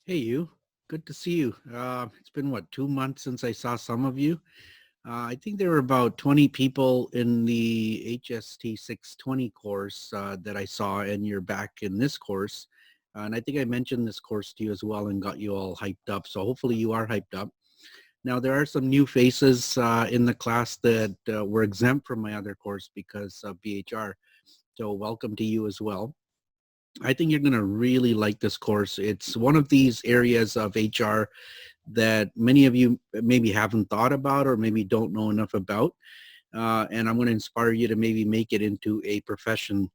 Hey, you. Good to see you. It's been what, 2 months since I saw some of you. I think there were about 20 people in the HST 620 course that I saw, and you're back in this course. And I think I mentioned this course to you as well and got you all hyped up. So hopefully you are hyped up. Now, there are some new faces in the class that were exempt from my other course because of BHR. So welcome to you as well. I think you're going to really like this course. It's one of these areas of HR that many of you maybe haven't thought about or maybe don't know enough about. And I'm going to inspire you to maybe make it into a profession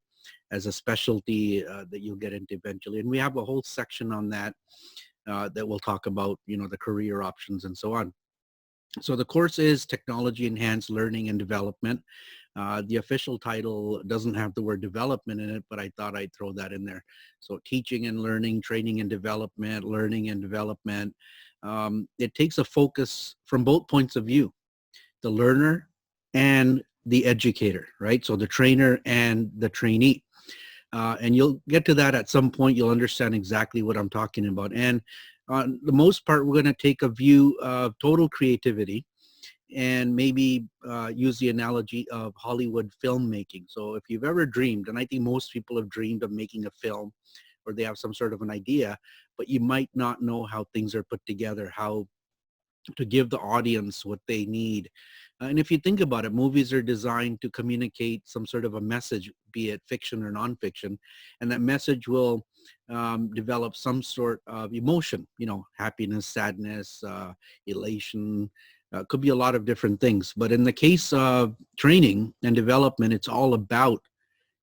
as a specialty that you'll get into eventually. And we have a whole section on that that we'll talk about, the career options and so on. So the course is Technology Enhanced Learning and Development. The official title doesn't have the word development in it, but I thought I'd throw that in there. So teaching and learning, training and development, learning and development. It takes a focus from both points of view, the learner and the educator, right? So the trainer and the trainee. And you'll get to that at some point. You'll understand exactly what I'm talking about. And on the most part, we're going to take a view of total creativity and maybe use the analogy of Hollywood filmmaking. So if you've ever dreamed, and I think most people have dreamed of making a film, or they have some sort of an idea, but you might not know how things are put together, how to give the audience what they need. And if you think about it, movies are designed to communicate some sort of a message, be it fiction or nonfiction, and that message will develop some sort of emotion, happiness, sadness, elation, could be a lot of different things. But in the case of training and development, it's all about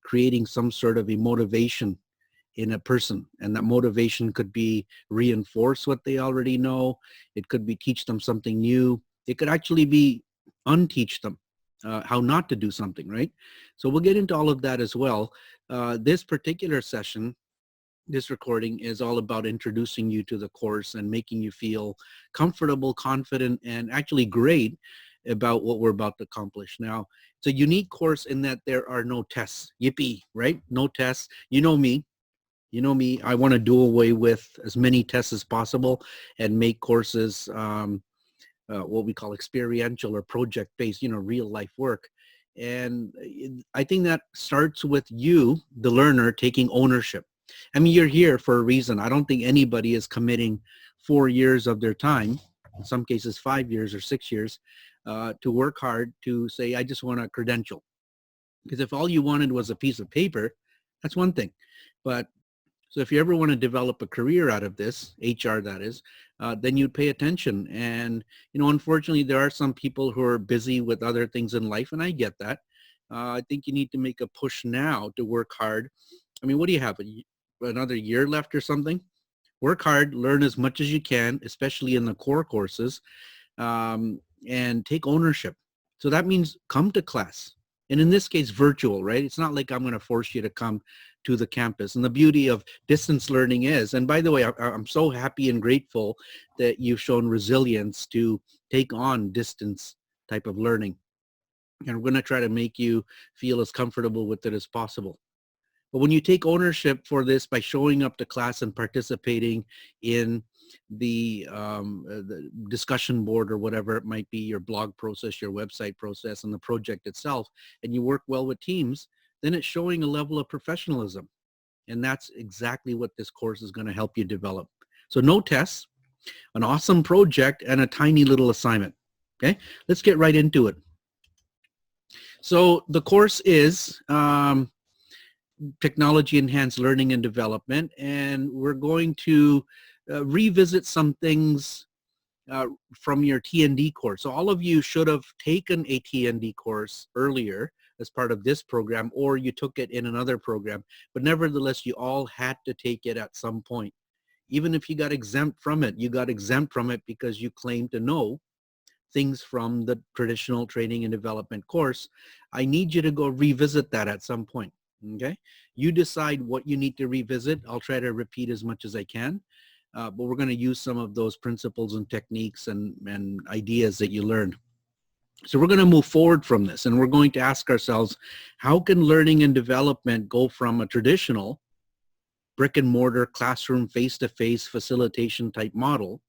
creating some sort of a motivation in a person, and that motivation could be reinforce what they already know. It could be teach them something new. It could actually be unteach them how not to do something, right? So we'll get into all of that as well. This particular session, this recording, is all about introducing you to the course and making you feel comfortable, confident, and actually great about what we're about to accomplish. Now, it's a unique course in that there are no tests. Yippee, right? No tests. You know me. I want to do away with as many tests as possible and make courses what we call experiential or project-based, real life work. And I think that starts with you, the learner, taking ownership. I mean, you're here for a reason. I don't think anybody is committing 4 years of their time, in some cases 5 years or 6 years, to work hard to say, I just want a credential. Because if all you wanted was a piece of paper, that's one thing. But so if you ever want to develop a career out of this, HR that is, then you'd pay attention. And, unfortunately, there are some people who are busy with other things in life, and I get that. I think you need to make a push now to work hard. I mean, what do you have, another year left or something? Work hard, learn as much as you can, especially in the core courses, and take ownership. So that means come to class. And in this case, virtual, right? It's not like I'm going to force you to come to the campus. And the beauty of distance learning is, and by the way, I'm so happy and grateful that you've shown resilience to take on distance type of learning. And we're going to try to make you feel as comfortable with it as possible. But when you take ownership for this by showing up to class and participating in the discussion board or whatever it might be, your blog process, your website process, and the project itself, and you work well with teams, then it's showing a level of professionalism. And that's exactly what this course is going to help you develop. So no tests, an awesome project, and a tiny little assignment. Okay, let's get right into it. So the course is Technology Enhanced Learning and Development, and we're going to revisit some things from your TND course. So all of you should have taken a TND course earlier as part of this program, or you took it in another program, but nevertheless, you all had to take it at some point. Even if you got exempt from it, you got exempt from it because you claimed to know things from the traditional training and development course. I need you to go revisit that at some point. Okay, you decide what you need to revisit. I'll try to repeat as much as I can, but we're going to use some of those principles and techniques and ideas that you learned. So we're going to move forward from this, and we're going to ask ourselves, how can learning and development go from a traditional brick and mortar classroom face-to-face facilitation type model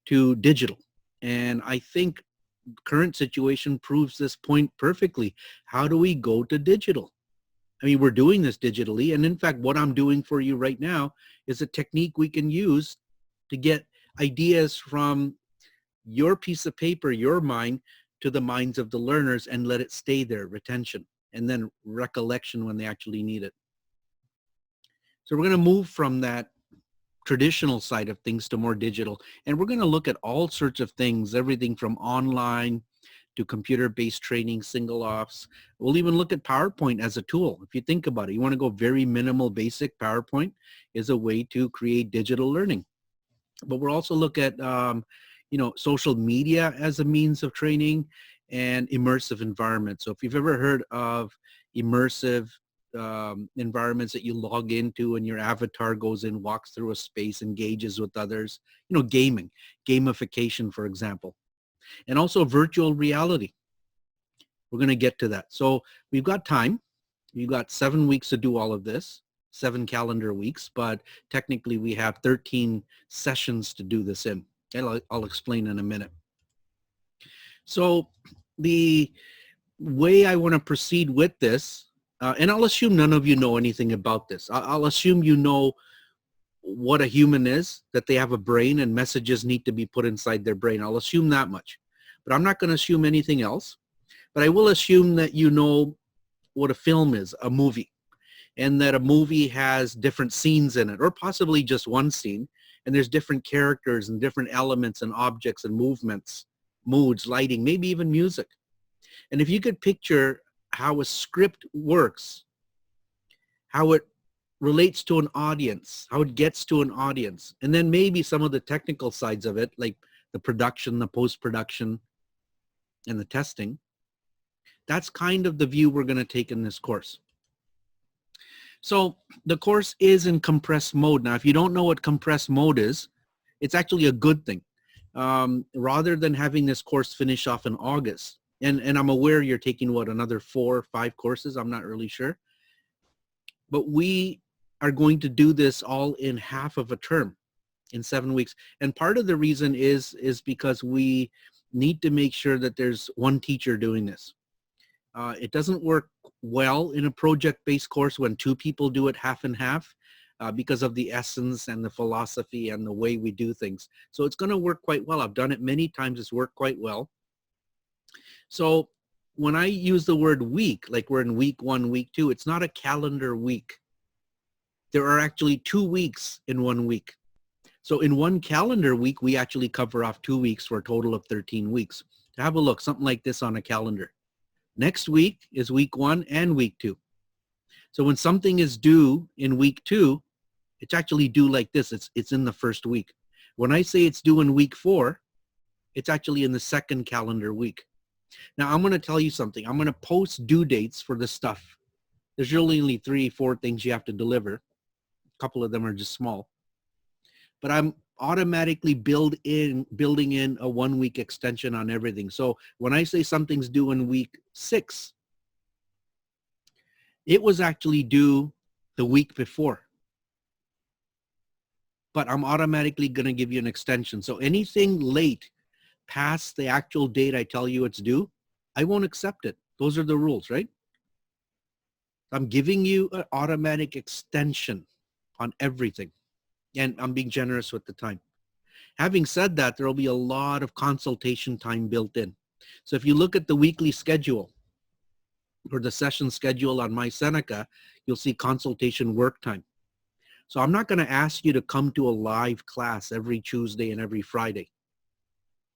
to digital. And I think current situation proves this point perfectly. How do we go to digital? I mean, we're doing this digitally. And in fact, what I'm doing for you right now is a technique we can use to get ideas from your piece of paper, your mind, to the minds of the learners and let it stay there, retention, and then recollection when they actually need it. So we're going to move from that traditional side of things to more digital. And we're going to look at all sorts of things, everything from online to computer-based training, single offs. We'll even look at PowerPoint as a tool. If you think about it, you want to go very minimal, basic. PowerPoint is a way to create digital learning. But we'll also look at, social media as a means of training and immersive environments. So if you've ever heard of immersive environments that you log into and your avatar goes in, walks through a space, engages with others, gaming, gamification, for example, and also virtual reality. We're going to get to that. So we've got time. We've got 7 weeks to do all of this, 7 calendar weeks, but technically we have 13 sessions to do this in. I'll explain in a minute. So the way I want to proceed with this, and I'll assume none of you know anything about this. I'll assume you know what a human is, that they have a brain and messages need to be put inside their brain. I'll assume that much. But I'm not going to assume anything else. But I will assume that you know what a film is, a movie, and that a movie has different scenes in it, or possibly just one scene, and there's different characters and different elements and objects and movements, moods, lighting, maybe even music. And if you could picture how a script works, how it relates to an audience, how it gets to an audience, and then maybe some of the technical sides of it, like the production, the post-production, and the testing, that's kind of the view we're going to take in this course. So the course is in compressed mode. Now, if you don't know what compressed mode is, it's actually a good thing. Rather than having this course finish off in August, and I'm aware you're taking, what, another 4 or 5 courses? I'm not really sure. But we are going to do this all in half of a term, in 7 weeks. And part of the reason is because we need to make sure that there's one teacher doing this. It doesn't work well in a project-based course when 2 people do it half and half because of the essence and the philosophy and the way we do things. So it's going to work quite well. I've done it many times. It's worked quite well. So when I use the word week, like we're in week 1, week 2, it's not a calendar week. There are actually 2 weeks in 1 week. So in 1 calendar week, we actually cover off 2 weeks for a total of 13 weeks. To have a look, something like this on a calendar. Next week is week 1 and week 2. So when something is due in week 2, it's actually due like this. It's in the first week. When I say it's due in week 4, it's actually in the 2nd calendar week. Now I'm going to tell you something. I'm going to post due dates for this stuff. There's really only 3, 4 things you have to deliver. A couple of them are just small. But I'm automatically building in a 1 week extension on everything. So when I say something's due in week 6, it was actually due the week before. But I'm automatically going to give you an extension. So anything late past the actual date I tell you it's due, I won't accept it. Those are the rules, right? I'm giving you an automatic extension on everything. And I'm being generous with the time. Having said that, there will be a lot of consultation time built in. So if you look at the weekly schedule or the session schedule on My Seneca, you'll see consultation work time. So I'm not going to ask you to come to a live class every Tuesday and every Friday,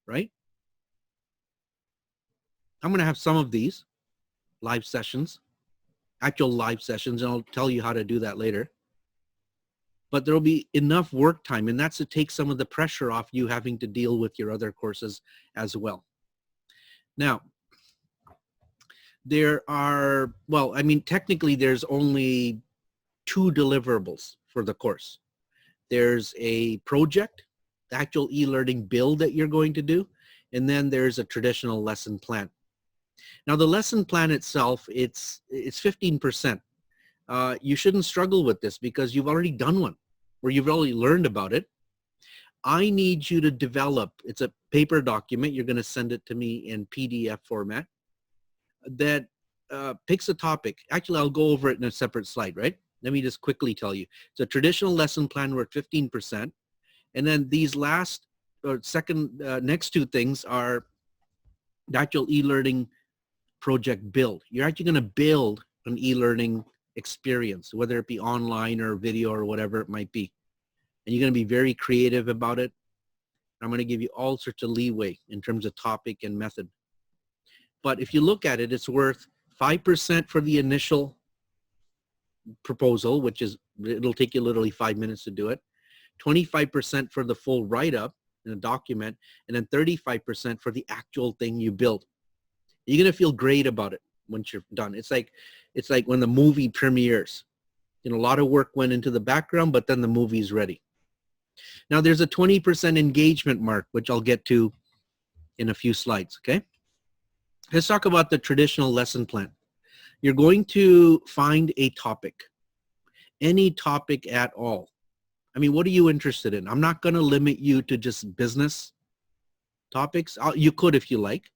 right? I'm going to have some of these live sessions, actual live sessions, and I'll tell you how to do that later. But there'll be enough work time, and that's to take some of the pressure off you having to deal with your other courses as well. Now, there are, well, I mean, technically there's only 2 deliverables for the course. There's a project, the actual e-learning build that you're going to do, and then there's a traditional lesson plan. Now, the lesson plan itself, it's 15%. you shouldn't struggle with this because you've already done one or you've already learned about it. I need you to develop, it's a paper document, you're going to send it to me in PDF format, that picks a topic. Actually, I'll go over it in a separate slide, right? Let me just quickly tell you. It's a traditional lesson plan, we're at 15%. And then these last or next two things are the actual e-learning project build. You're actually going to build an e-learning experience, whether it be online or video or whatever it might be. And you're going to be very creative about it. I'm going to give you all sorts of leeway in terms of topic and method. But if you look at it, it's worth 5% for the initial proposal, which is, it'll take you literally 5 minutes to do it. 25% for the full write-up in a document, and then 35% for the actual thing you build. You're going to feel great about it once you're done. It's like when the movie premieres. You know, a lot of work went into the background, but then the movie's ready. Now there's a 20% engagement mark, which I'll get to in a few slides, okay? Let's talk about the traditional lesson plan. You're going to find a topic, any topic at all. I mean, what are you interested in? I'm not going to limit you to just business topics. You could if you like.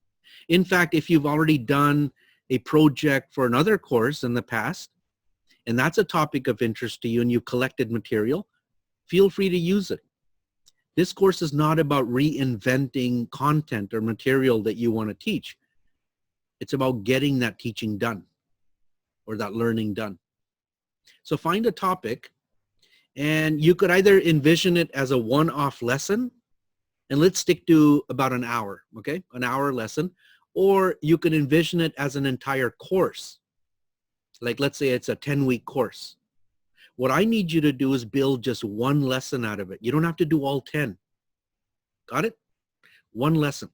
In fact, if you've already done a project for another course in the past, and that's a topic of interest to you and you've collected material, feel free to use it. This course is not about reinventing content or material that you want to teach. It's about getting that teaching done or that learning done. So find a topic, and you could either envision it as a one-off lesson, and let's stick to about an hour, okay? An hour lesson. Or you can envision it as an entire course. Like let's say it's a 10-week course. What I need you to do is build just one lesson out of it. You don't have to do all 10. Got it? One lesson.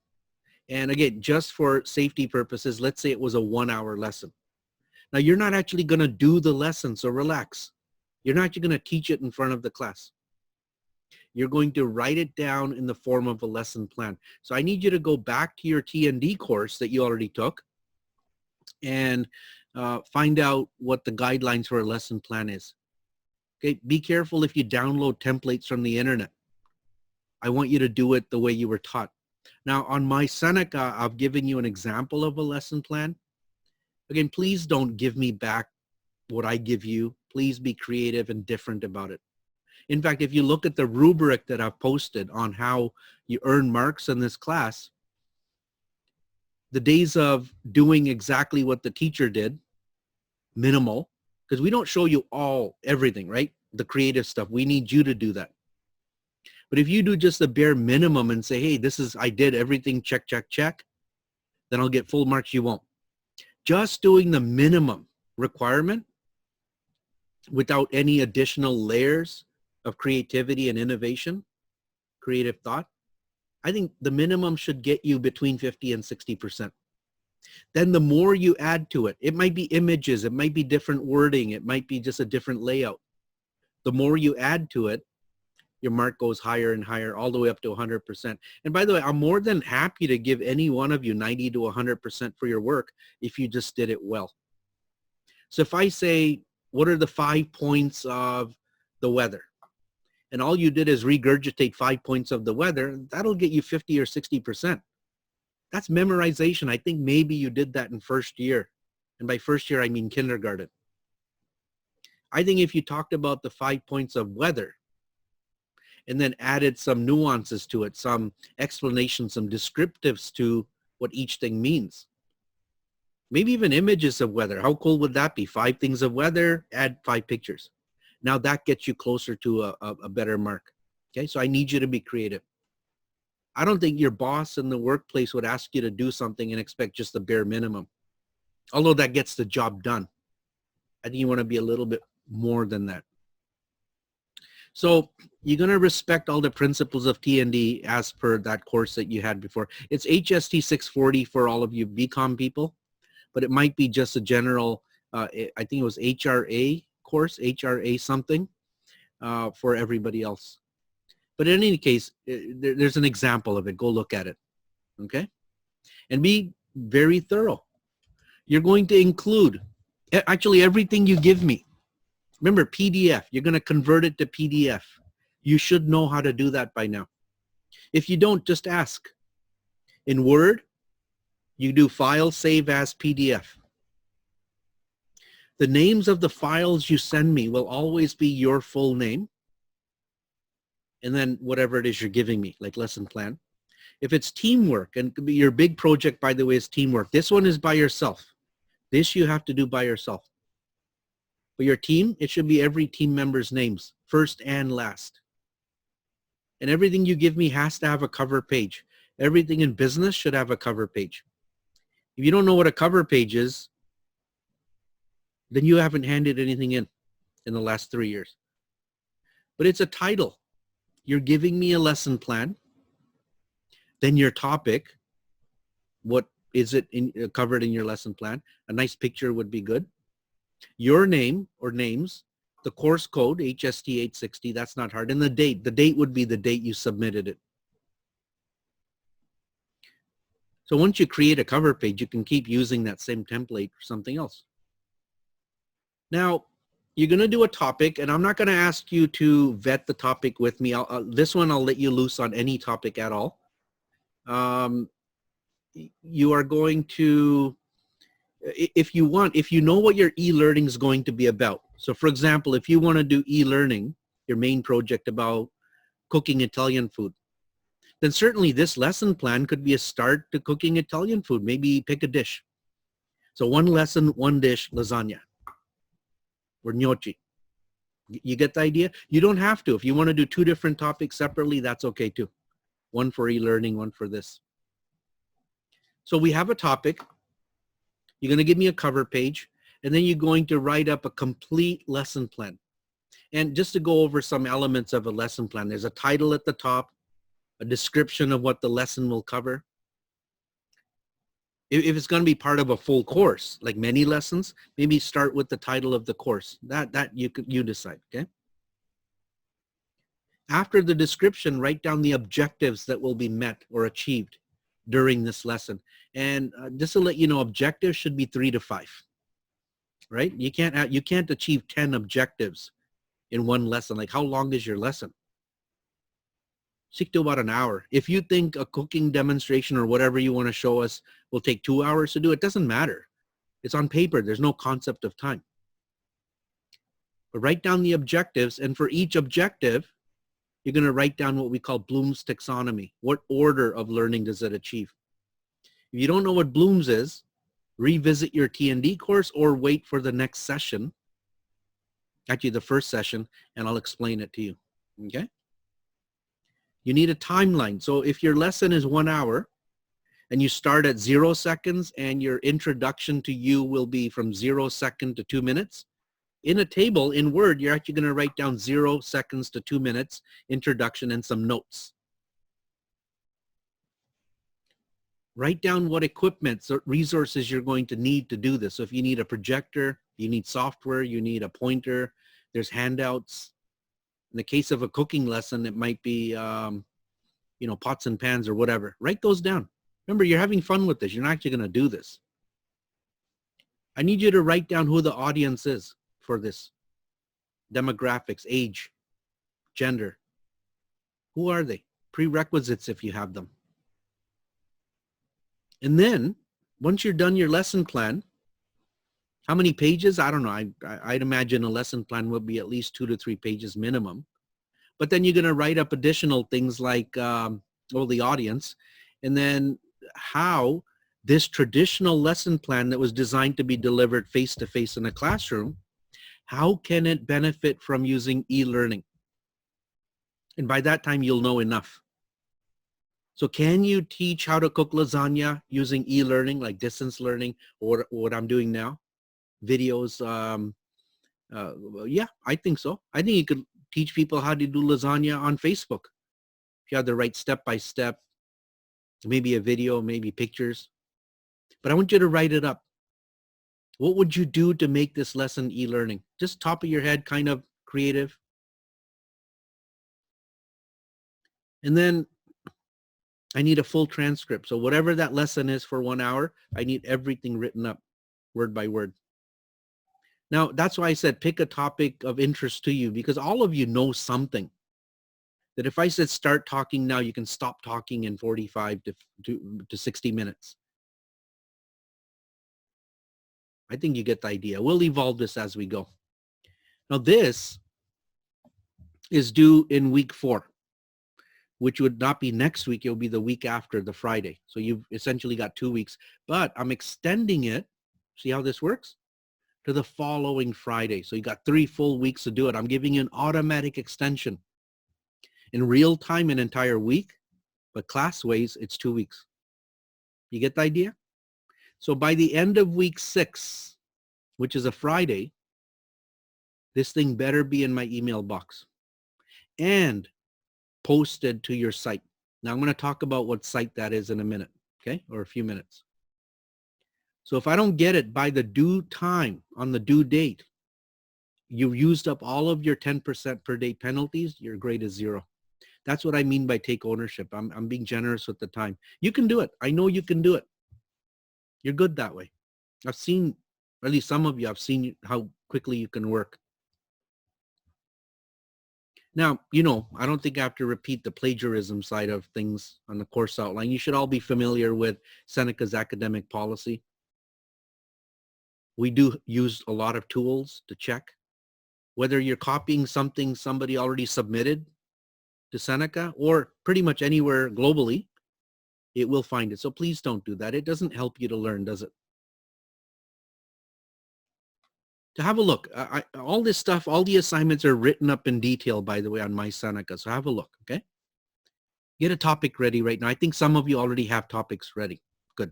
And again, just for safety purposes, let's say it was a 1-hour lesson. Now you're not actually going to do the lesson, so relax. You're not actually going to teach it in front of the class. You're going to write it down in the form of a lesson plan. So I need you to go back to your T&D course that you already took and find out what the guidelines for a lesson plan is. Okay, be careful if you download templates from the internet. I want you to do it the way you were taught. Now on my Seneca, I've given you an example of a lesson plan. Again, please don't give me back what I give you. Please be creative and different about it. In fact, if you look at the rubric that I've posted on how you earn marks in this class, the days of doing exactly what the teacher did, minimal, because we don't show you everything, right? The creative stuff. We need you to do that. But if you do just the bare minimum and say, hey, I did everything, check, check, check, then I'll get full marks. You won't. Just doing the minimum requirement without any additional layers of creativity and innovation, creative thought, I think the minimum should get you between 50 and 60%. Then the more you add to it, it might be images, it might be different wording, it might be just a different layout. The more you add to it, your mark goes higher and higher, all the way up to 100%. And by the way, I'm more than happy to give any one of you 90 to 100% for your work if you just did it well. So if I say, what are the 5 points of the weather? And all you did is regurgitate 5 points of the weather, that'll get you 50 or 60%. That's memorization. I think maybe you did that in first year. And by first year, I mean kindergarten. I think if you talked about the 5 points of weather and then added some nuances to it, some explanations, some descriptives to what each thing means, maybe even images of weather. How cool would that be? 5 things of weather, add 5 pictures. Now that gets you closer to a better mark. Okay, so I need you to be creative. I don't think your boss in the workplace would ask you to do something and expect just the bare minimum. Although that gets the job done. I think you want to be a little bit more than that. So you're going to respect all the principles of T&D as per that course that you had before. It's HST 640 for all of you BCom people, but it might be just a general, I think it was HRA course, HRA something for everybody else. But in any case, there's an example of it. Go look at it, okay? And be very thorough. You're going to include actually everything you give me. Remember, PDF, you're going to convert it to PDF. You should know how to do that by now. If you don't, just ask. In Word, you do File, Save as PDF. The names of the files you send me will always be your full name, and then whatever it is you're giving me, like lesson plan. If it's teamwork, and your big project, by the way, is teamwork. This one is by yourself. This you have to do by yourself. But your team, it should be every team member's names, first and last. And everything you give me has to have a cover page. Everything in business should have a cover page. If you don't know what a cover page is, then you haven't handed anything in the last 3 years. But it's a title. You're giving me a lesson plan. Then your topic, what is it covered in your lesson plan? A nice picture would be good. Your name or names, the course code, HST 860, that's not hard. And the date. The date would be the date you submitted it. So once you create a cover page, you can keep using that same template for something else. Now, you're going to do a topic, and I'm not going to ask you to vet the topic with me. This one, I'll let you loose on any topic at all. You are going to, if you know what your e-learning is going to be about. So for example, if you want to do e-learning, your main project about cooking Italian food, then certainly this lesson plan could be a start to cooking Italian food. Maybe pick a dish. So one lesson, one dish, lasagna or gnocchi. You get the idea? You don't have to. If you want to do two different topics separately, that's okay too. One for e-learning, one for this. So we have a topic. You're going to give me a cover page, and then you're going to write up a complete lesson plan. And just to go over some elements of a lesson plan, there's a title at the top, a description of what the lesson will cover. If it's going to be part of a full course, like many lessons, maybe start with the title of the course. That you decide, okay? After the description, write down the objectives that will be met or achieved during this lesson. And just to let you know, objectives should be 3 to 5, right? You can't achieve 10 objectives in one lesson. Like, how long is your lesson? Stick to about an hour. If you think a cooking demonstration or whatever you want to show us will take 2 hours to do, it doesn't matter. It's on paper. There's no concept of time. But write down the objectives, and for each objective, you're going to write down what we call Bloom's taxonomy. What order of learning does it achieve? If you don't know what Bloom's is, revisit your T&D course or wait for the next session, actually the first session, and I'll explain it to you, okay? You need a timeline. So if your lesson is 1 hour and you start at 0 seconds and your introduction to you will be from 0 second to 2 minutes, in a table in Word, you're actually going to write down 0 seconds to 2 minutes introduction and some notes. Write down what equipment, or resources you're going to need to do this. So if you need a projector, you need software, you need a pointer, there's handouts. In the case of a cooking lesson, it might be, pots and pans or whatever. Write those down. Remember, you're having fun with this. You're not actually going to do this. I need you to write down who the audience is for this. Demographics, age, gender. Who are they? Prerequisites if you have them. And then, once you're done your lesson plan, how many pages? I don't know. I'd imagine a lesson plan would be at least 2 to 3 pages minimum. But then you're going to write up additional things like, the audience, and then how this traditional lesson plan that was designed to be delivered face-to-face in a classroom, how can it benefit from using e-learning? And by that time, you'll know enough. So can you teach how to cook lasagna using e-learning, like distance learning, or what I'm doing now? Videos, yeah, I think so. I think you could teach people how to do lasagna on Facebook. If you have the right step-by-step, maybe a video, maybe pictures. But I want you to write it up. What would you do to make this lesson e-learning? Just top of your head, kind of creative. And then I need a full transcript. So whatever that lesson is for 1 hour, I need everything written up, word by word. Now, that's why I said pick a topic of interest to you, because all of you know something that if I said start talking now, you can stop talking in 45 to 60 minutes. I think you get the idea. We'll evolve this as we go. Now, this is due in week 4, which would not be next week. It will be the week after, the Friday. So you've essentially got 2 weeks, but I'm extending it. See how this works? To the following Friday. So you got 3 full weeks to do it. I'm giving you an automatic extension. In real time, an entire week, but class-wise, it's 2 weeks. You get the idea? So by the end of week 6, which is a Friday, this thing better be in my email box and posted to your site. Now I'm going to talk about what site that is in a minute, okay, or a few minutes. So if I don't get it by the due time on the due date, you've used up all of your 10% per day penalties, your grade is 0. That's what I mean by take ownership. I'm being generous with the time. You can do it. I know you can do it. You're good that way. I've seen, at least some of you, I've seen how quickly you can work. Now, I don't think I have to repeat the plagiarism side of things on the course outline. You should all be familiar with Seneca's academic policy. We do use a lot of tools to check. Whether you're copying something somebody already submitted to Seneca or pretty much anywhere globally, it will find it. So please don't do that. It doesn't help you to learn, does it? To have a look. All this stuff, all the assignments are written up in detail, by the way, on my Seneca. So have a look, okay? Get a topic ready right now. I think some of you already have topics ready. Good.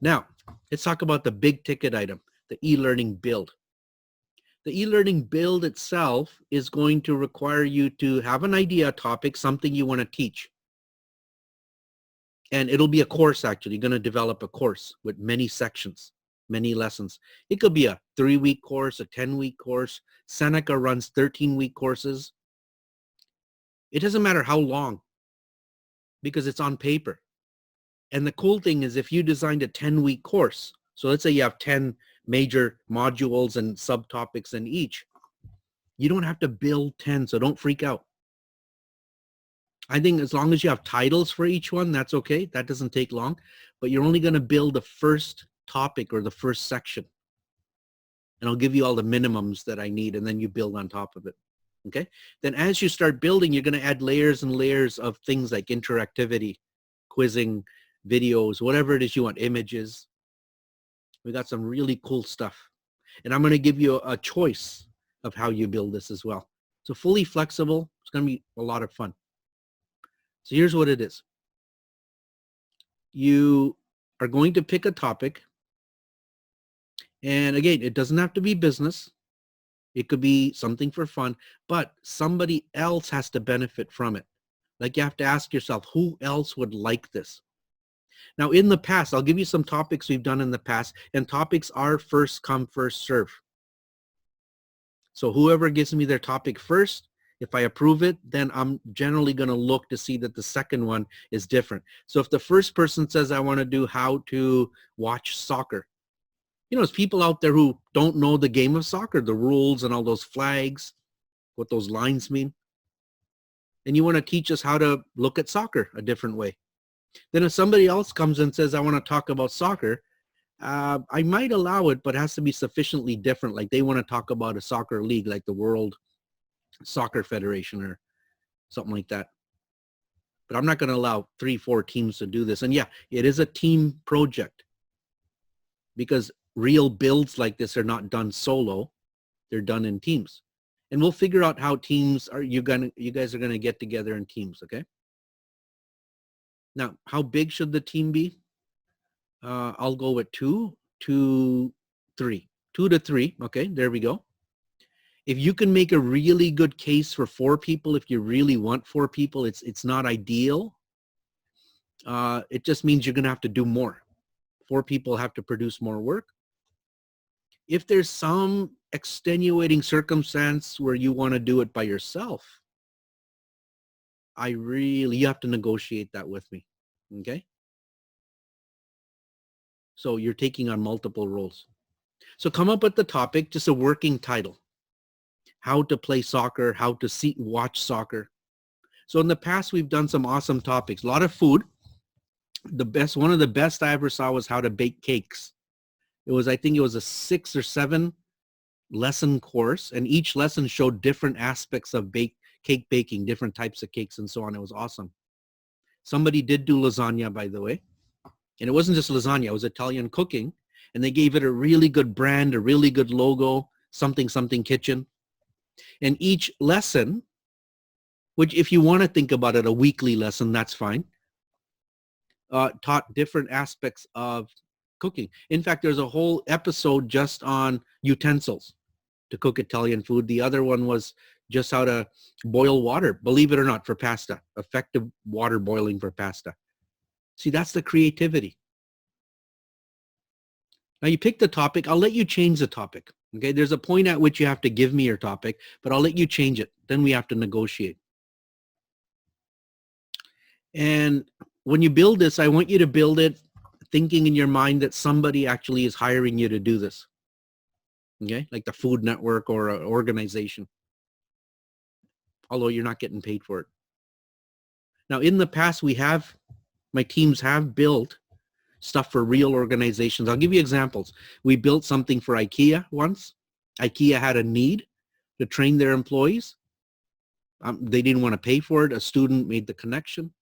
Now, let's talk about the big ticket item, the e-learning build. The e-learning build itself is going to require you to have an idea topic, something you want to teach. And it'll be a course, actually. You're going to develop a course with many sections, many lessons. It could be a 3-week course, a 10-week course. Seneca runs 13-week courses. It doesn't matter how long because it's on paper. And the cool thing is if you designed a 10-week course, so let's say you have 10 major modules and subtopics in each, you don't have to build 10, so don't freak out. I think as long as you have titles for each one, that's okay. That doesn't take long, but you're only going to build the first topic or the first section. And I'll give you all the minimums that I need, and then you build on top of it. Okay? Then as you start building, you're going to add layers and layers of things like interactivity, quizzing, videos, whatever it is you want, images. We got some really cool stuff. And I'm going to give you a choice of how you build this as well. So fully flexible. It's going to be a lot of fun. So here's what it is. You are going to pick a topic. And again, it doesn't have to be business. It could be something for fun, but somebody else has to benefit from it. Like you have to ask yourself, who else would like this? Now, in the past, I'll give you some topics we've done in the past, and topics are first come, first serve. So whoever gives me their topic first, if I approve it, then I'm generally going to look to see that the second one is different. So if the first person says, I want to do how to watch soccer, there's people out there who don't know the game of soccer, the rules and all those flags, what those lines mean. And you want to teach us how to look at soccer a different way. Then if somebody else comes and says, I want to talk about soccer, I might allow it, but it has to be sufficiently different. Like they want to talk about a soccer league, like the World Soccer Federation or something like that. But I'm not going to allow 3-4 teams to do this. And yeah, it is a team project because real builds like this are not done solo. They're done in teams. And we'll figure out how teams are, you guys are going to get together in teams, okay? Now, how big should the team be? I'll go with 2 to 3. 2 to 3, okay, there we go. If you can make a really good case for 4 people, if you really want 4 people, it's not ideal. It just means you're going to have to do more. 4 people have to produce more work. If there's some extenuating circumstance where you want to do it by yourself, you have to negotiate that with me, okay? So you're taking on multiple roles. So come up with the topic, just a working title. How to play soccer, how to watch soccer. So in the past, we've done some awesome topics. A lot of food. One of the best I ever saw was how to bake cakes. I think it was a 6 or 7 lesson course, and each lesson showed different aspects of cake baking, different types of cakes and so on. It was awesome. Somebody did do lasagna, by the way. And it wasn't just lasagna, it was Italian cooking. And they gave it a really good brand, a really good logo, something kitchen. And each lesson, which if you want to think about it, a weekly lesson, that's fine, taught different aspects of cooking. In fact, there's a whole episode just on utensils to cook Italian food. The other one was just how to boil water, believe it or not, for pasta, effective water boiling for pasta. See, that's the creativity. Now you pick the topic. I'll let you change the topic. Okay, there's a point at which you have to give me your topic, but I'll let you change it. Then we have to negotiate. And when you build this, I want you to build it thinking in your mind that somebody actually is hiring you to do this. Okay, like the Food Network or an organization, although you're not getting paid for it. Now, in the past, my teams have built stuff for real organizations. I'll give you examples. We built something for IKEA once. IKEA had a need to train their employees. They didn't want to pay for it. A student made the connection.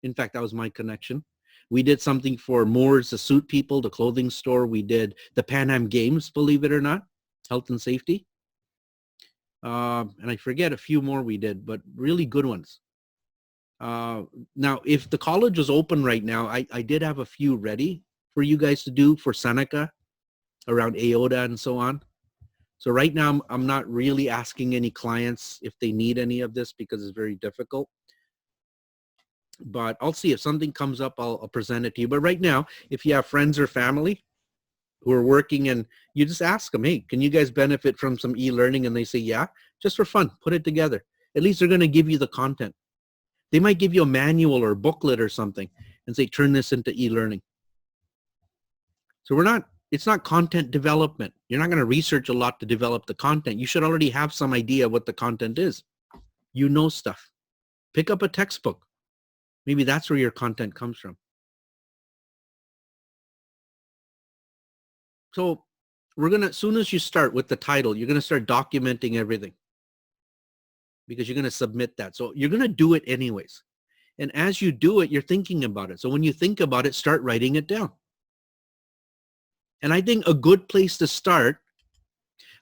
In fact, that was my connection. We did something for Moore's, the suit people, the clothing store. We did the Pan Am Games, believe it or not, health and safety. And I forget a few more we did, but really good ones. Now, if the college was open right now, I did have a few ready for you guys to do for Seneca around AOTA and so on. So right now, I'm not really asking any clients if they need any of this because it's very difficult. But I'll see if something comes up, I'll present it to you. But right now, if you have friends or family who are working and you just ask them, hey, can you guys benefit from some e-learning? And they say, yeah, just for fun, put it together. At least they're going to give you the content. They might give you a manual or a booklet or something and say, turn this into e-learning. So it's not content development. You're not going to research a lot to develop the content. You should already have some idea what the content is. You know stuff. Pick up a textbook. Maybe that's where your content comes from. So as soon as you start with the title, you're going to start documenting everything because you're going to submit that. So you're going to do it anyways. And as you do it, you're thinking about it. So when you think about it, start writing it down. And I think a good place to start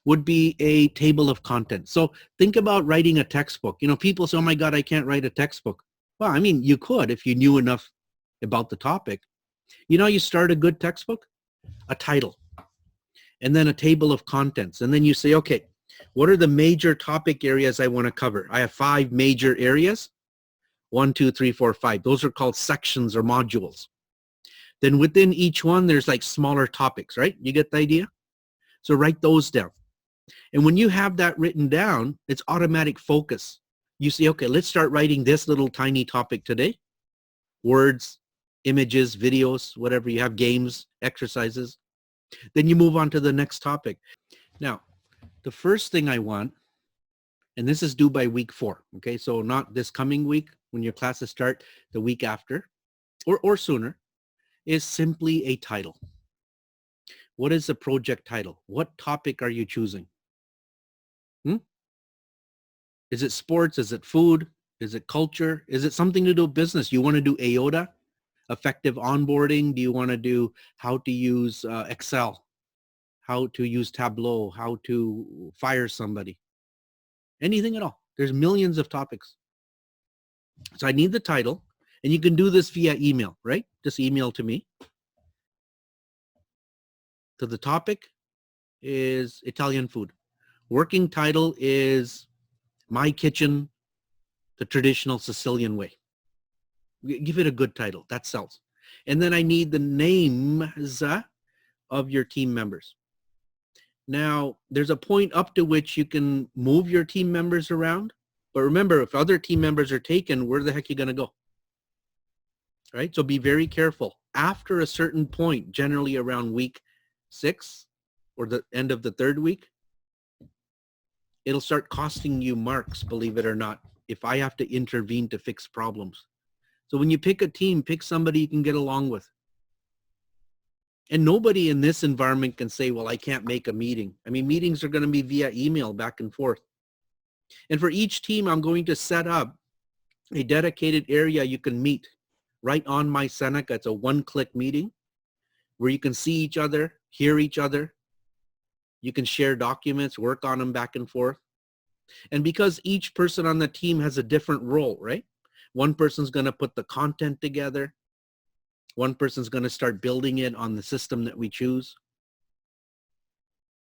would be a table of contents. So think about writing a textbook. You know, people say, oh my God, I can't write a textbook. Well, I mean, you could if you knew enough about the topic. You know, you start a good textbook, a title, and then a table of contents. And then you say, okay, what are the major topic areas I want to cover? I have 5 major areas. 1, 2, 3, 4, 5. Those are called sections or modules. Then within each one, there's like smaller topics, right? You get the idea? So write those down. And when you have that written down, it's automatic focus. You say, okay, let's start writing this little tiny topic today. Words, images, videos, whatever you have, games, exercises. Then you move on to the next topic. Now, the first thing I want, and this is due by week 4, okay? So not this coming week when your classes start, the week after or sooner, is simply a title. What is the project title? What topic are you choosing? Is it sports? Is it food? Is it culture? Is it something to do with business? You want to do AOTA, effective onboarding? Do you want to do how to use Excel? How to use Tableau? How to fire somebody? Anything at all. There's millions of topics. So I need the title, and you can do this via email, right? Just email to me. So the topic is Italian food. Working title is My Kitchen, the Traditional Sicilian Way. Give it a good title. That sells. And then I need the names of your team members. Now, there's a point up to which you can move your team members around. But remember, if other team members are taken, where the heck are you going to go? Right? So be very careful. After a certain point, generally around week 6, or the end of the third week, it'll start costing you marks, believe it or not, if I have to intervene to fix problems. So when you pick a team, pick somebody you can get along with. And nobody in this environment can say, well, I can't make a meeting. I mean, meetings are going to be via email back and forth. And for each team, I'm going to set up a dedicated area you can meet right on My Seneca. It's a one-click meeting where you can see each other, hear each other. You can share documents, work on them back and forth. And because each person on the team has a different role, right? One person's going to put the content together. One person's going to start building it on the system that we choose.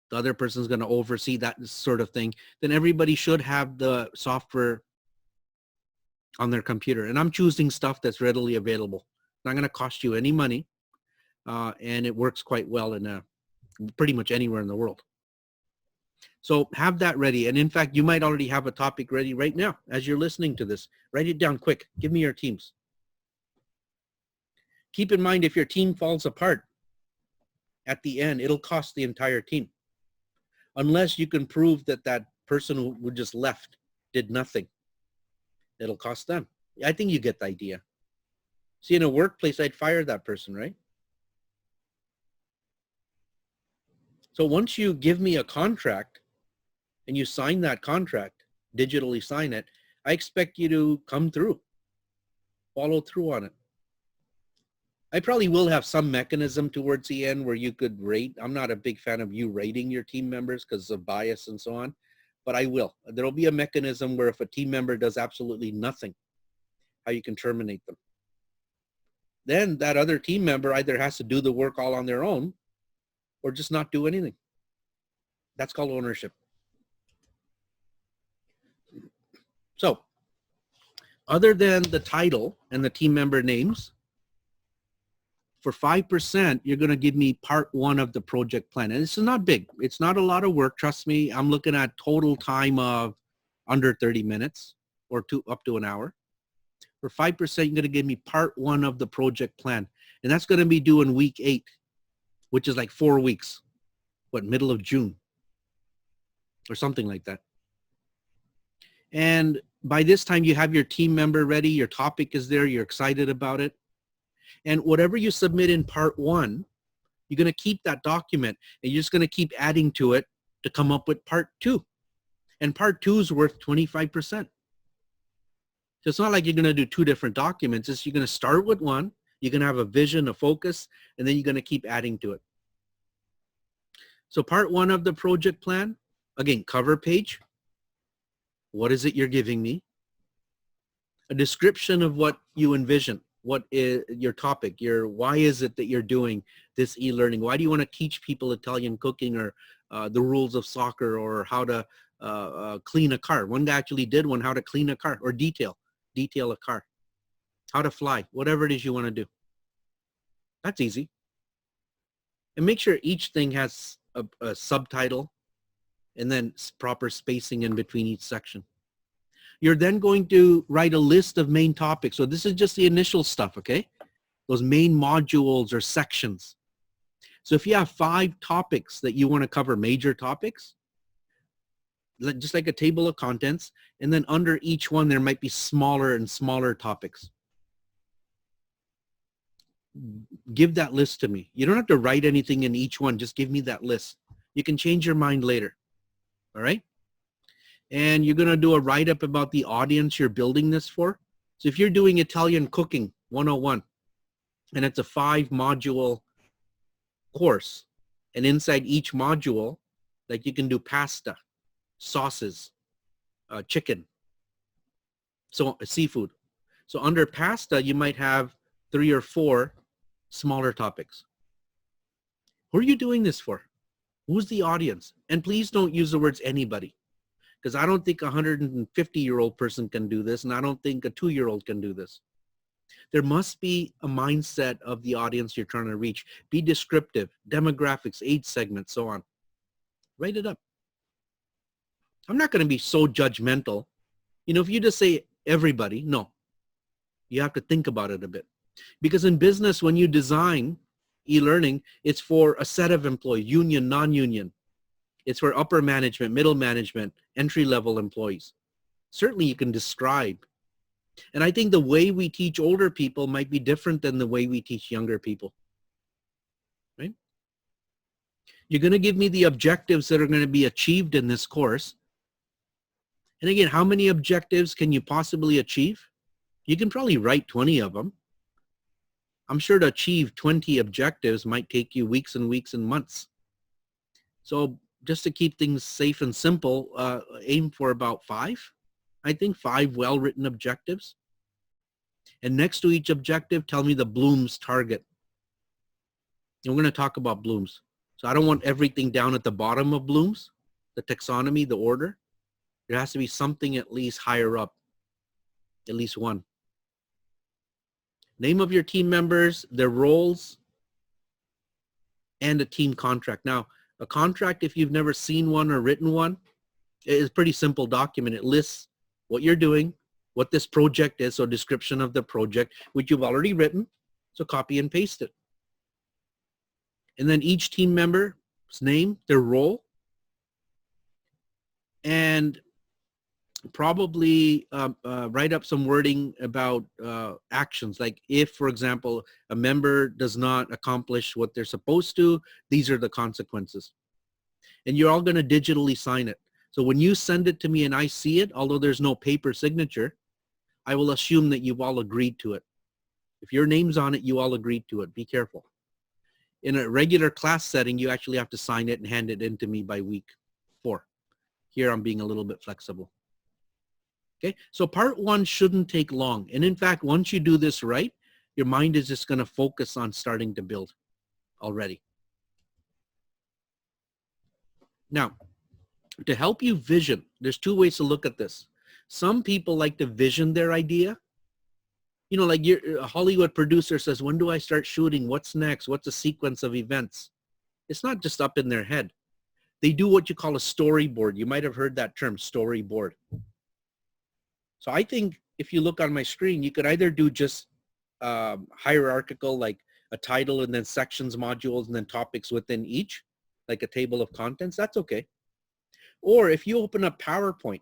The other person's going to oversee that sort of thing. Then everybody should have the software on their computer. And I'm choosing stuff that's readily available. It's not going to cost you any money. And it works quite well in pretty much anywhere in the world. So have that ready. And in fact, you might already have a topic ready right now as you're listening to this. Write it down quick. Give me your teams. Keep in mind, if your team falls apart at the end, it'll cost the entire team. Unless you can prove that that person who just left did nothing, it'll cost them. I think you get the idea. See, in a workplace, I'd fire that person, right? So once you give me a contract and you sign that contract, digitally sign it, I expect you to come through, follow through on it. I probably will have some mechanism towards the end where you could rate. I'm not a big fan of you rating your team members because of bias and so on, but I will. There'll be a mechanism where if a team member does absolutely nothing, how you can terminate them. Then that other team member either has to do the work all on their own or just not do anything. That's called ownership. So other than the title and the team member names, for 5%, you're going to give me part one of the project plan. And this is not big. It's not a lot of work. Trust me, I'm looking at total time of under 30 minutes or up to an hour. For 5%, you're going to give me part one of the project plan. And that's going to be due in week 8, which is like 4 weeks, middle of June or something like that. And by this time, you have your team member ready. Your topic is there. You're excited about it. And whatever you submit in part one, you're going to keep that document and you're just going to keep adding to it to come up with part two. And part two is worth 25%. So it's not like you're going to do 2 different documents. It's you're going to start with one, you're going to have a vision, a focus, and then you're going to keep adding to it. So part one of the project plan, again, cover page. What is it you're giving me? A description of what you envision. What is your topic? Why is it that you're doing this e-learning? Why do you want to teach people Italian cooking or the rules of soccer or how to clean a car? One guy actually did one, how to clean a car or detail a car, how to fly, whatever it is you want to do. That's easy. And make sure each thing has a subtitle and then proper spacing in between each section. You're then going to write a list of main topics. So this is just the initial stuff, okay? Those main modules or sections. So if you have 5 topics that you want to cover, major topics, just like a table of contents, and then under each one, there might be smaller and smaller topics. Give that list to me. You don't have to write anything in each one. Just give me that list. You can change your mind later, all right? And you're going to do a write-up about the audience you're building this for. So if you're doing Italian Cooking 101, and it's a 5-module course, and inside each module, like you can do pasta, sauces, chicken, so seafood. So under pasta, you might have 3 or 4 smaller topics. Who are you doing this for? Who's the audience? And please don't use the words anybody. Because I don't think a 150-year-old person can do this, and I don't think a 2-year-old can do this. There must be a mindset of the audience you're trying to reach. Be descriptive, demographics, age segments, so on. Write it up. I'm not going to be so judgmental. You know, if you just say everybody, no. You have to think about it a bit. Because in business, when you design, e-learning, it's for a set of employees, union, non-union. It's for upper management, middle management, entry-level employees. Certainly you can describe. And I think the way we teach older people might be different than the way we teach younger people, right? You're going to give me the objectives that are going to be achieved in this course. And again, how many objectives can you possibly achieve? You can probably write 20 of them. I'm sure to achieve 20 objectives might take you weeks and weeks and months. So just to keep things safe and simple, aim for about 5. I think 5 well-written objectives. And next to each objective, tell me the Bloom's target. And we're going to talk about Bloom's. So I don't want everything down at the bottom of Bloom's, the taxonomy, the order. There has to be something at least higher up, at least one. Name of your team members, their roles, and a team contract. Now, a contract, if you've never seen one or written one, is a pretty simple document. It lists what you're doing, what this project is, so description of the project, which you've already written, so copy and paste it. And then each team member's name, their role, and probably write up some wording about actions. Like if, for example, a member does not accomplish what they're supposed to, these are the consequences. And you're all going to digitally sign it. So when you send it to me and I see it, although there's no paper signature, I will assume that you've all agreed to it. If your name's on it, you all agreed to it. Be careful. In a regular class setting, you actually have to sign it and hand it in to me by week 4. Here, I'm being a little bit flexible. Okay, so part 1 shouldn't take long. And in fact, once you do this right, your mind is just going to focus on starting to build already. Now, to help you vision, there's 2 ways to look at this. Some people like to vision their idea. You know, like a Hollywood producer says, when do I start shooting? What's next? What's a sequence of events? It's not just up in their head. They do what you call a storyboard. You might have heard that term, storyboard. So I think if you look on my screen, you could either do just hierarchical, like a title and then sections, modules, and then topics within each, like a table of contents. That's okay. Or if you open up PowerPoint,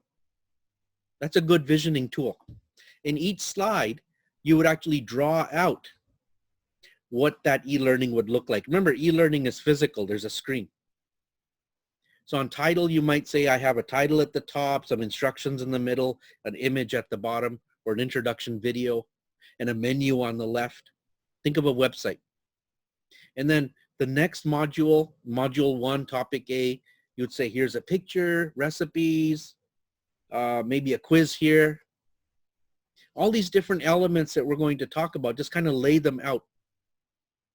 that's a good visioning tool. In each slide, you would actually draw out what that e-learning would look like. Remember, e-learning is physical. There's a screen. So on title, you might say, I have a title at the top, some instructions in the middle, an image at the bottom, or an introduction video, and a menu on the left. Think of a website. And then the next module, module 1, topic A, you would say, here's a picture, recipes, maybe a quiz here. All these different elements that we're going to talk about, just kind of lay them out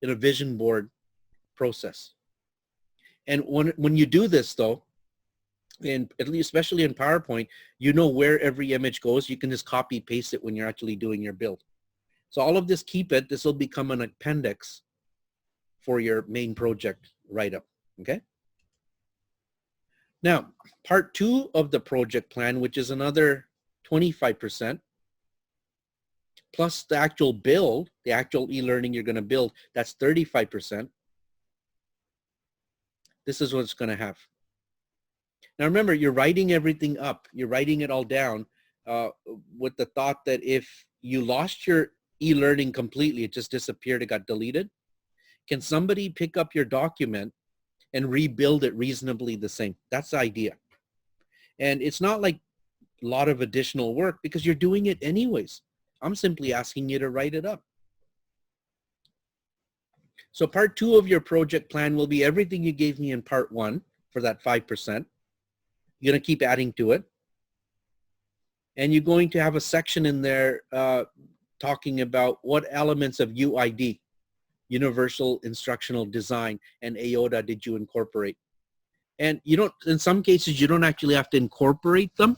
in a vision board process. And when you do this though, and at least especially in PowerPoint, you know where every image goes. You can just copy paste it when you're actually doing your build. So all of this, keep it. This will become an appendix for your main project write-up, okay? Now, part 2 of the project plan, which is another 25%, plus the actual build, the actual e-learning you're going to build, that's 35%. This is what it's going to have. Now remember, you're writing everything up. You're writing it all down with the thought that if you lost your e-learning completely, it just disappeared, it got deleted, can somebody pick up your document and rebuild it reasonably the same? That's the idea. And it's not like a lot of additional work because you're doing it anyways. I'm simply asking you to write it up. So part 2 of your project plan will be everything you gave me in part 1 for that 5%. You're going to keep adding to it. And you're going to have a section in there talking about what elements of UID, Universal Instructional Design, and AOTA did you incorporate. And you don't, in some cases, you don't actually have to incorporate them,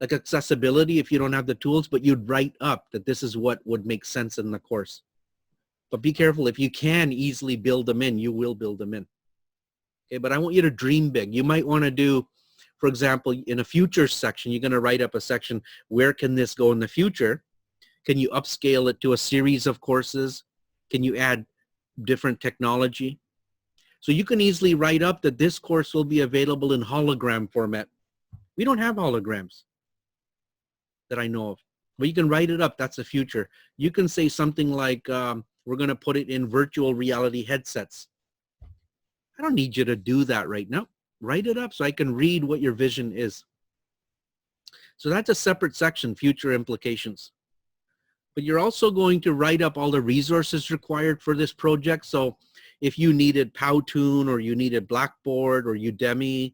like accessibility if you don't have the tools, but you'd write up that this is what would make sense in the course. But be careful, if you can easily build them in, you will build them in. Okay, but I want you to dream big. You might want to do, for example, in a future section, you're going to write up a section, where can this go in the future? Can you upscale it to a series of courses? Can you add different technology. So you can easily write up that this course will be available in hologram format. We don't have holograms that I know of, but you can write it up. That's the future. You can say something like, we're going to put it in virtual reality headsets. I don't need you to do that right now. Write it up so I can read what your vision is. So that's a separate section, future implications. But you're also going to write up all the resources required for this project. So if you needed Powtoon, or you needed Blackboard, or Udemy,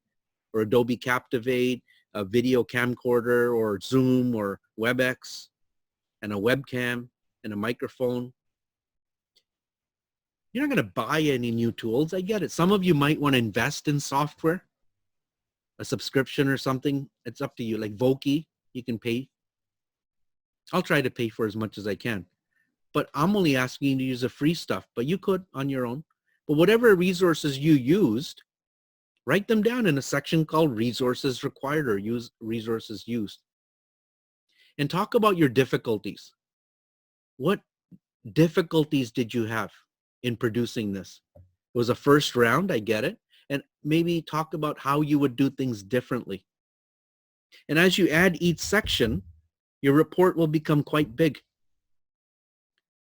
or Adobe Captivate, a video camcorder, or Zoom, or WebEx, and a webcam, and a microphone. You're not going to buy any new tools. I get it. Some of you might want to invest in software, a subscription or something. It's up to you. Like Voki, you can pay. I'll try to pay for as much as I can. But I'm only asking you to use the free stuff, but you could on your own. But whatever resources you used, write them down in a section called resources required or use resources used. And talk about your difficulties. What difficulties did you have in producing this? It was a first round, I get it. And maybe talk about how you would do things differently. And as you add each section, your report will become quite big.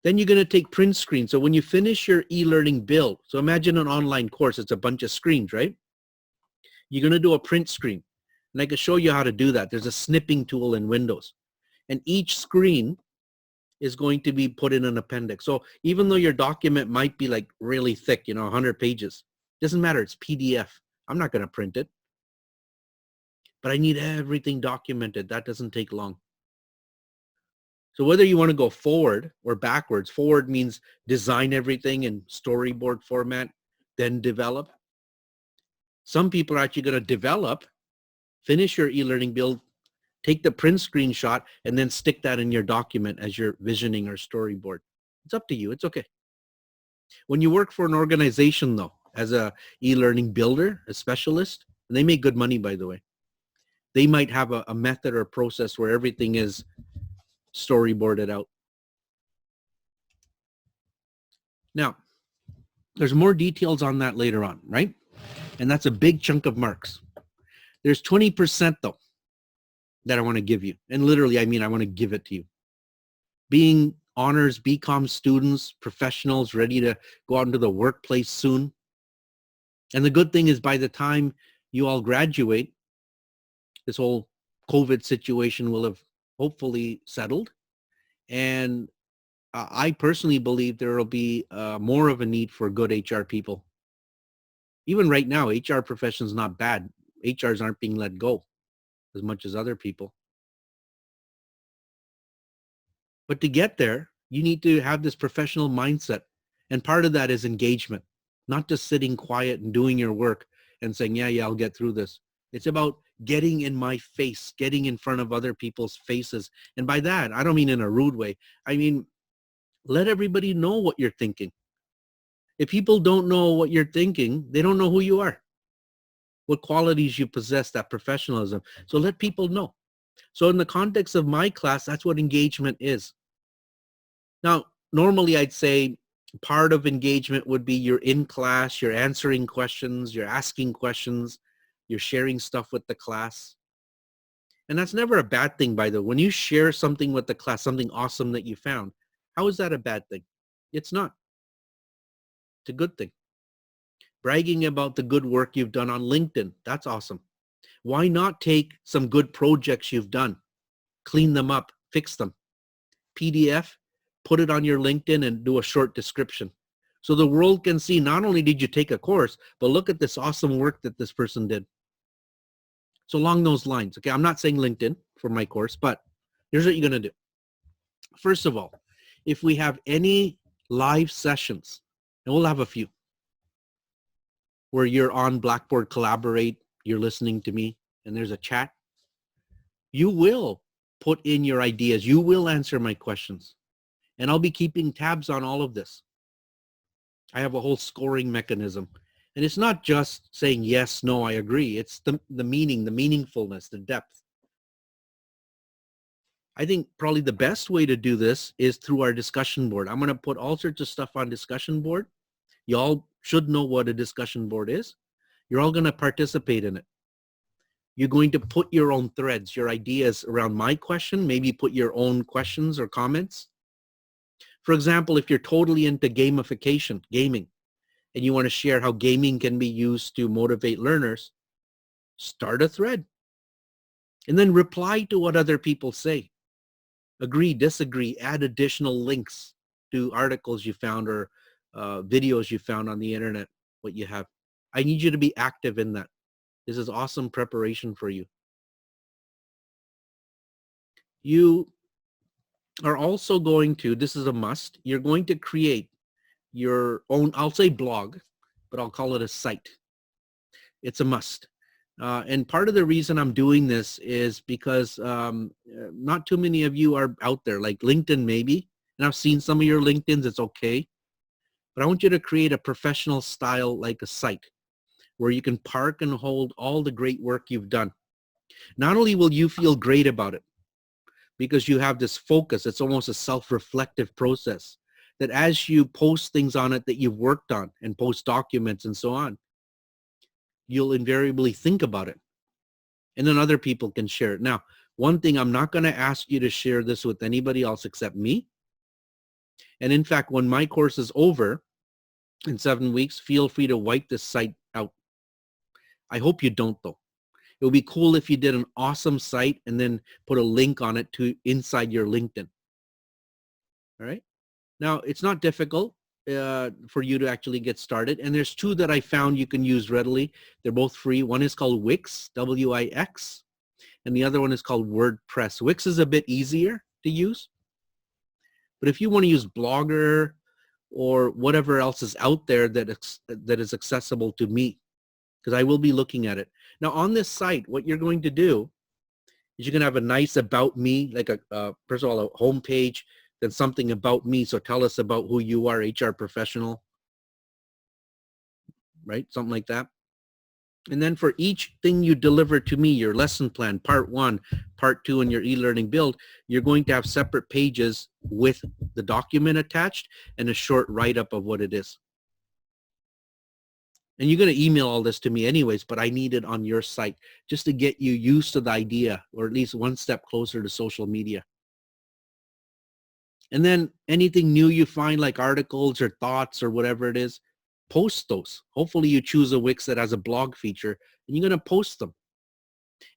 Then you're going to take print screens. So when you finish your e-learning build, so imagine an online course, it's a bunch of screens, right? You're going to do a print screen. And I can show you how to do that. There's a snipping tool in Windows. And each screen is going to be put in an appendix. So even though your document might be like really thick, 100 pages, doesn't matter, it's PDF. I'm not going to print it. But I need everything documented. That doesn't take long. So whether you want to go forward or backwards, forward means design everything in storyboard format, then develop. Some people are actually going to develop, finish your e-learning build, take the print screenshot, and then stick that in your document as your visioning or storyboard. It's up to you. It's okay. When you work for an organization, though, as a e-learning builder, a specialist, and they make good money, by the way, they might have a method or process where everything is storyboarded out. Now, there's more details on that later on, right? And that's a big chunk of marks. There's 20% though that I want to give you. And literally, I mean, I want to give it to you. Being honors, BCom students, professionals ready to go out into the workplace soon. And the good thing is by the time you all graduate, this whole COVID situation will have hopefully settled. And I personally believe there will be more of a need for good HR people. Even right now, HR profession is not bad. HRs aren't being let go as much as other people. But to get there, you need to have this professional mindset. And part of that is engagement, not just sitting quiet and doing your work and saying, yeah, I'll get through this. It's about getting in my face, getting in front of other people's faces. And by that, I don't mean in a rude way. I mean, let everybody know what you're thinking. If people don't know what you're thinking, they don't know who you are, what qualities you possess, that professionalism. So let people know. So in the context of my class, that's what engagement is. Now, normally I'd say part of engagement would be you're in class, you're answering questions, you're asking questions, you're sharing stuff with the class. And that's never a bad thing, by the way. When you share something with the class, something awesome that you found, how is that a bad thing? It's not. It's a good thing. Bragging about the good work you've done on LinkedIn, that's awesome. Why not take some good projects you've done, clean them up, fix them, PDF, put it on your LinkedIn and do a short description. So the world can see not only did you take a course, but look at this awesome work that this person did. So along those lines, okay, I'm not saying LinkedIn for my course, but here's what you're going to do. First of all, if we have any live sessions, and we'll have a few, where you're on Blackboard Collaborate, you're listening to me, and there's a chat, you will put in your ideas. You will answer my questions. And I'll be keeping tabs on all of this. I have a whole scoring mechanism. And it's not just saying yes, no, I agree. It's the meaning, the meaningfulness, the depth. I think probably the best way to do this is through our discussion board. I'm going to put all sorts of stuff on discussion board. You all should know what a discussion board is. You're all going to participate in it. You're going to put your own threads, your ideas around my question, maybe put your own questions or comments. For example, if you're totally into gamification, gaming, and you want to share how gaming can be used to motivate learners, start a thread and then reply to what other people say. Agree, disagree, add additional links to articles you found or videos you found on the internet, what you have. I need you to be active in that. This is awesome preparation for you. You are also going to, this is a must, you're going to create your own, I'll say blog, but I'll call it a site. It's a must. And part of the reason I'm doing this is because not too many of you are out there, like LinkedIn maybe, and I've seen some of your LinkedIns, it's okay. But I want you to create a professional style, like a site, where you can park and hold all the great work you've done. Not only will you feel great about it, because you have this focus, it's almost a self-reflective process, that as you post things on it that you've worked on and post documents and so on, you'll invariably think about it. And then other people can share it. Now, one thing, I'm not going to ask you to share this with anybody else except me. And in fact, when my course is over in 7 weeks, feel free to wipe this site out. I hope you don't, though. It would be cool if you did an awesome site and then put a link on it to inside your LinkedIn. All right. Now, it's not difficult for you to actually get started. And there's two that I found you can use readily. They're both free. One is called Wix, W-I-X, and the other one is called WordPress. Wix is a bit easier to use. But if you want to use Blogger or whatever else is out there that is accessible to me, because I will be looking at it. Now, on this site, what you're going to do is you're going to have a nice about me, like first of all, a home page, then something about me. So tell us about who you are, HR professional, right? Something like that. And then for each thing you deliver to me, your lesson plan, part 1, part 2, and your e-learning build, you're going to have separate pages with the document attached and a short write-up of what it is. And you're going to email all this to me anyways, but I need it on your site just to get you used to the idea, or at least one step closer to social media. And then anything new you find, like articles or thoughts or whatever it is, post those. Hopefully you choose a Wix that has a blog feature and you're going to post them.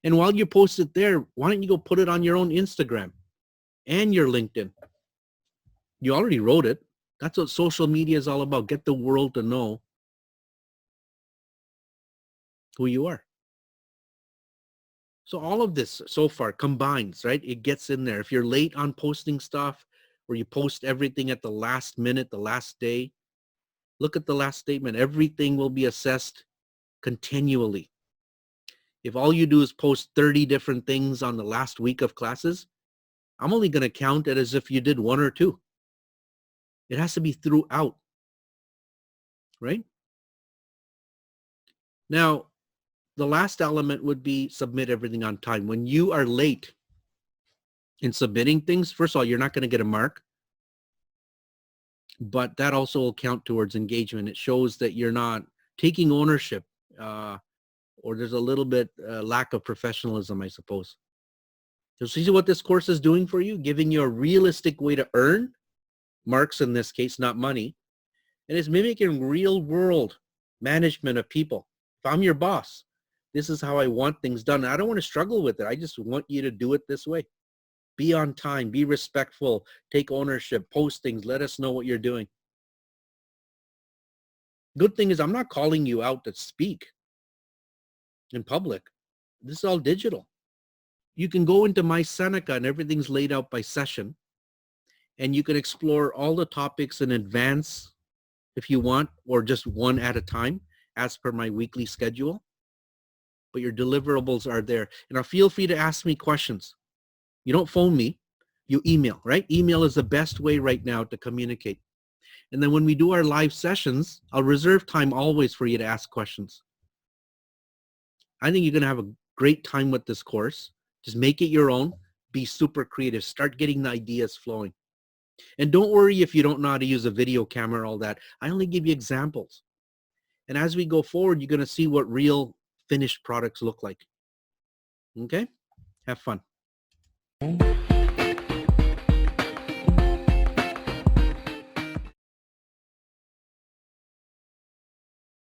And while you post it there, why don't you go put it on your own Instagram and your LinkedIn? You already wrote it. That's what social media is all about. Get the world to know who you are. So all of this so far combines, right? It gets in there. If you're late on posting stuff, or you post everything at the last minute, the last day, look at the last statement. Everything will be assessed continually. If all you do is post 30 different things on the last week of classes, I'm only going to count it as if you did 1 or 2. It has to be throughout, right? Now, the last element would be submit everything on time. When you are late in submitting things, first of all, you're not going to get a mark, but that also will count towards engagement. It shows that you're not taking ownership, or there's a little bit lack of professionalism, I suppose. So see what this course is doing for you, giving you a realistic way to earn marks, in this case, not money. And it's mimicking real world management of people. If I'm your boss, this is how I want things done. I don't want to struggle with it. I just want you to do it this way. Be on time, be respectful, take ownership, post things, let us know what you're doing. Good thing is I'm not calling you out to speak in public. This is all digital. You can go into My Seneca and everything's laid out by session, and you can explore all the topics in advance if you want, or just one at a time as per my weekly schedule. But your deliverables are there. And now feel free to ask me questions. You don't phone me, you email, right? Email is the best way right now to communicate. And then when we do our live sessions, I'll reserve time always for you to ask questions. I think you're going to have a great time with this course. Just make it your own. Be super creative. Start getting the ideas flowing. And don't worry if you don't know how to use a video camera, all that. I only give you examples. And as we go forward, you're going to see what real finished products look like. Okay? Have fun.